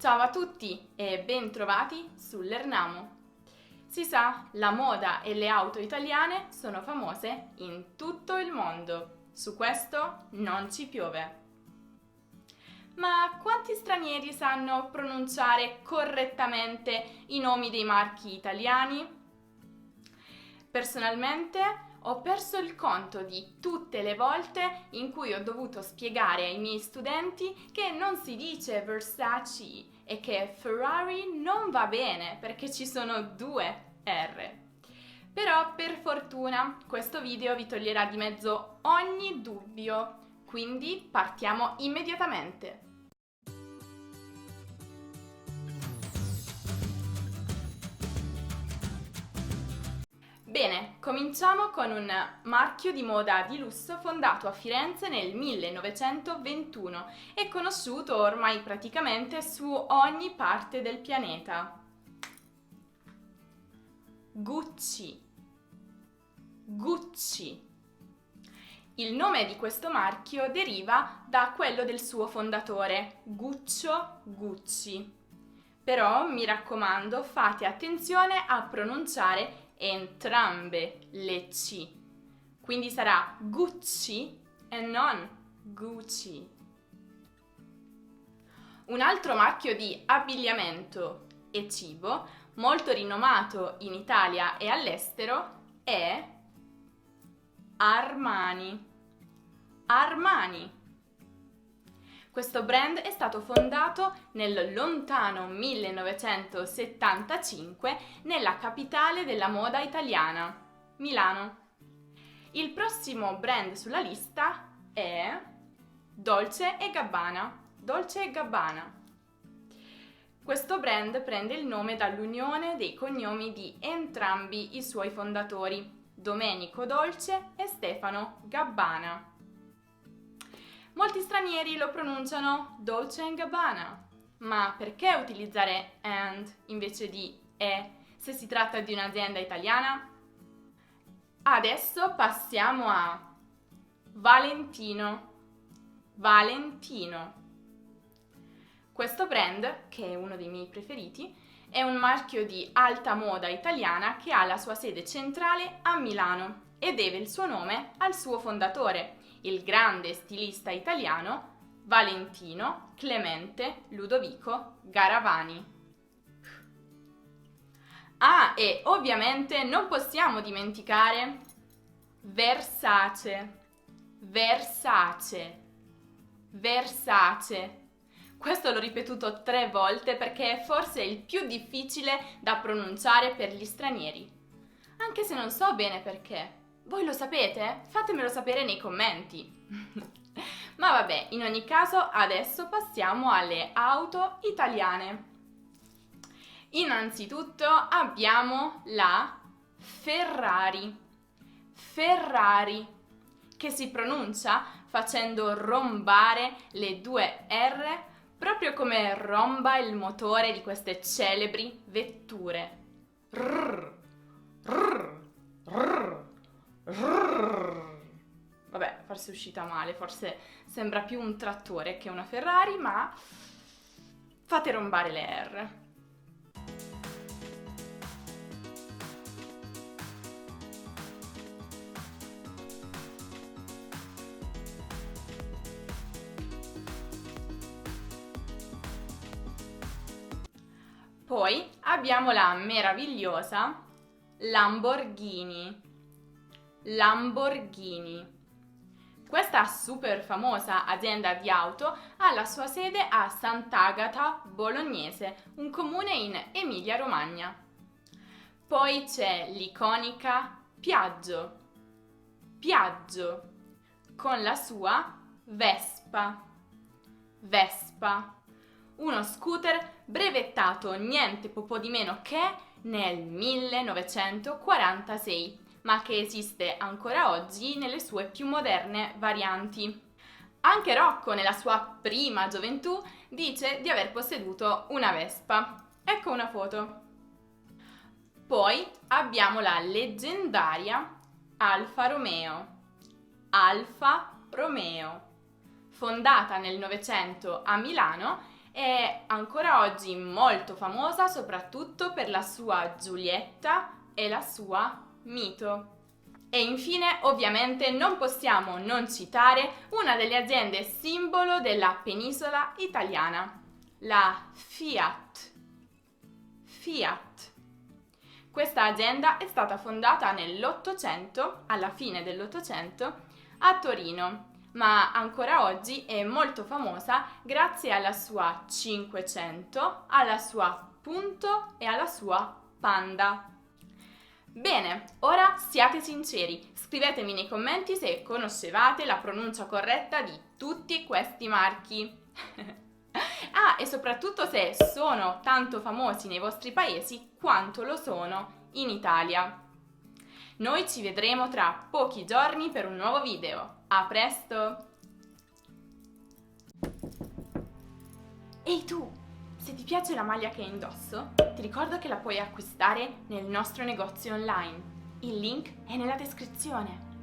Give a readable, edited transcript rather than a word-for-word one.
Ciao a tutti e ben trovati sull'Ernamo. Si sa, la moda e le auto italiane sono famose in tutto il mondo. Su questo non ci piove. Ma quanti stranieri sanno pronunciare correttamente i nomi dei marchi italiani? Personalmente ho perso il conto di tutte le volte in cui ho dovuto spiegare ai miei studenti che non si dice Versace e che Ferrari non va bene perché ci sono due R. Però per fortuna questo video vi toglierà di mezzo ogni dubbio, quindi partiamo immediatamente. Bene, cominciamo con un marchio di moda di lusso fondato a Firenze nel 1921 e conosciuto ormai praticamente su ogni parte del pianeta. Gucci. Gucci. Il nome di questo marchio deriva da quello del suo fondatore, Guccio Gucci. Però mi raccomando, fate attenzione a pronunciare entrambe le C. Quindi sarà Gucci e non Gucci. Un altro marchio di abbigliamento e cibo molto rinomato in Italia e all'estero è Armani. Armani. Questo brand è stato fondato nel lontano 1975 nella capitale della moda italiana, Milano. Il prossimo brand sulla lista è Dolce & Gabbana. Dolce & Gabbana. Questo brand prende il nome dall'unione dei cognomi di entrambi i suoi fondatori, Domenico Dolce e Stefano Gabbana. Molti stranieri lo pronunciano Dolce & Gabbana, ma perché utilizzare and invece di e se si tratta di un'azienda italiana? Adesso passiamo a Valentino. Valentino. Questo brand, che è uno dei miei preferiti, è un marchio di alta moda italiana che ha la sua sede centrale a Milano e deve il suo nome al suo fondatore, il grande stilista italiano Valentino Clemente Ludovico Garavani. Ah, e ovviamente non possiamo dimenticare Versace. Versace. Versace. Questo l'ho ripetuto 3 volte perché è forse il più difficile da pronunciare per gli stranieri. Anche se non so bene perché. Voi lo sapete? Fatemelo sapere nei commenti. Ma vabbè, in ogni caso adesso passiamo alle auto italiane. Innanzitutto abbiamo la Ferrari. Ferrari, che si pronuncia facendo rombare le 2 R proprio come romba il motore di queste celebri vetture. Rrr, rrr, rrr. Vabbè, forse è uscita male, forse sembra più un trattore che una Ferrari, ma fate rombare le R. Poi abbiamo la meravigliosa Lamborghini. Lamborghini. Questa super famosa azienda di auto ha la sua sede a Sant'Agata Bolognese, un comune in Emilia-Romagna. Poi c'è l'iconica Piaggio. Piaggio, con la sua Vespa. Vespa, uno scooter brevettato niente po' di meno che nel 1946. Ma che esiste ancora oggi nelle sue più moderne varianti. Anche Rocco, nella sua prima gioventù, dice di aver posseduto una Vespa. Ecco una foto. Poi abbiamo la leggendaria Alfa Romeo. Alfa Romeo, fondata nel Novecento a Milano, È ancora oggi molto famosa soprattutto per la sua Giulietta e la sua Mito. E infine, ovviamente, non possiamo non citare una delle aziende simbolo della penisola italiana, la Fiat. Fiat. Questa azienda è stata fondata nell'Ottocento, alla fine dell'Ottocento, a Torino, ma ancora oggi è molto famosa grazie alla sua 500, alla sua Punto e alla sua Panda. Bene, ora siate sinceri, scrivetemi nei commenti se conoscevate la pronuncia corretta di tutti questi marchi. Ah, e soprattutto se sono tanto famosi nei vostri paesi quanto lo sono in Italia. Noi ci vedremo tra pochi giorni per un nuovo video. A presto! Ehi tu! Se ti piace la maglia che indosso, ti ricordo che la puoi acquistare nel nostro negozio online. Il link è nella descrizione.